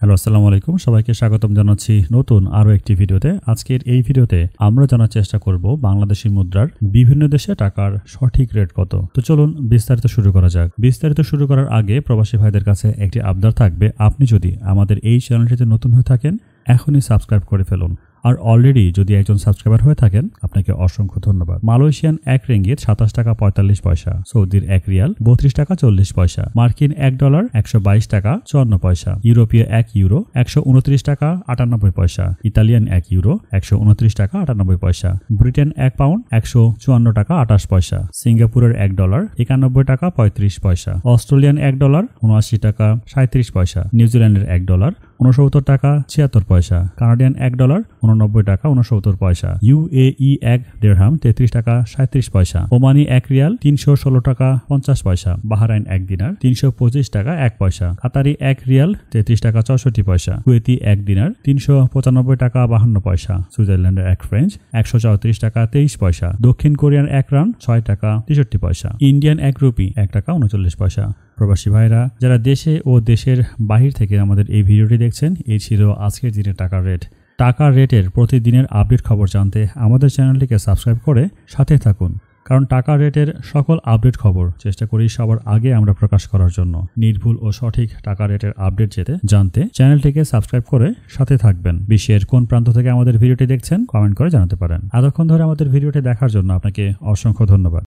Hello, আসসালামু আলাইকুম। সবাইকে স্বাগতম জানাচ্ছি নতুন আরো একটি ভিডিওতে। আজকের এই ভিডিওতে আমরা জানার চেষ্টা করব বাংলাদেশী মুদ্রার বিভিন্ন দেশে টাকার সঠিক রেট কত। তো চলুন বিস্তারিত শুরু করা যাক। বিস্তারিত শুরু করার আগে প্রবাসী ভাইদের কাছে একটি আবদার থাকবে, আপনি যদি আমাদের এই চ্যানেলটিতে নতুন হয়ে থাকেন এখনই সাবস্ক্রাইব করে ফেলুন। আর অলরেডি যদি একজন সাবস্ক্রাইবার হয়ে থাকেন আপনাকে অসংখ্য ধন্যবাদ। মালয়েশিয়ান এক রিঙ্গিত 27 টাকা 45 পয়সা, সৌদির এক রিয়াল 32 টাকা 40 পয়সা, মার্কিন $1 122 টাকা 54 পয়সা, ইউরোপীয় এক ইউরো 129 টাকা 98 পয়সা, ইতালিয়ান এক ইউরো 129 টাকা 98 পয়সা, ব্রিটেন এক পাউন্ড 154 টাকা 28 পয়সা, সিঙ্গাপুরের $1 91 টাকা 35 পয়সা, অস্ট্রেলিয়ান $1 79 টাকা 37 পয়সা, নিউজিল্যান্ডের $1 69 টাকা 76 পয়সা, কানাডিয়ান $1 89 টাকা 69 পয়সা, ইউএই এক দিরহাম 33 টাকা 37 পয়সা, ওমানি এক রিয়াল 316 টাকা 50 পয়সা, বাহরাইন এক দিনার 325 টাকা 1 পয়সা, কাতারি এক রিয়াল 33 টাকা 64 পয়সা, কুয়েতি এক দিনার 395 টাকা 52 পয়সা, সুইজারল্যান্ডের এক ফ্রেঞ্চ 134 টাকা 23 পয়সা, দক্ষিণ কোরিয়ার এক রান 6 টাকা 63 পয়সা, ইন্ডিয়ান এক রুপি 1 টাকা 39 পয়সা। প্রবাসী ভাইরা যারা দেশে ও দেশের বাহির থেকে আমাদের এই ভিডিওটি দেখছেন, এই ছিল আজকের দিনের টাকার রেট। টাকার রেটের প্রতিদিনের আপডেট খবর জানতে আমাদের চ্যানেলটিকে সাবস্ক্রাইব করে সাথে থাকুন, কারণ টাকার রেটের সকল আপডেট খবর চেষ্টা করি সবার আগে আমরা প্রকাশ করার জন্য। নির্ভুল ও সঠিক টাকা রেটের আপডেট জানতে চ্যানেলটিকে সাবস্ক্রাইব করে সাথে থাকবেন। বিশ্বের কোন প্রান্ত থেকে আমাদের ভিডিওটি দেখছেন কমেন্ট করে জানাতে পারেন। এতক্ষণ ধরে আমাদের ভিডিওটি দেখার জন্য আপনাকে অসংখ্য ধন্যবাদ।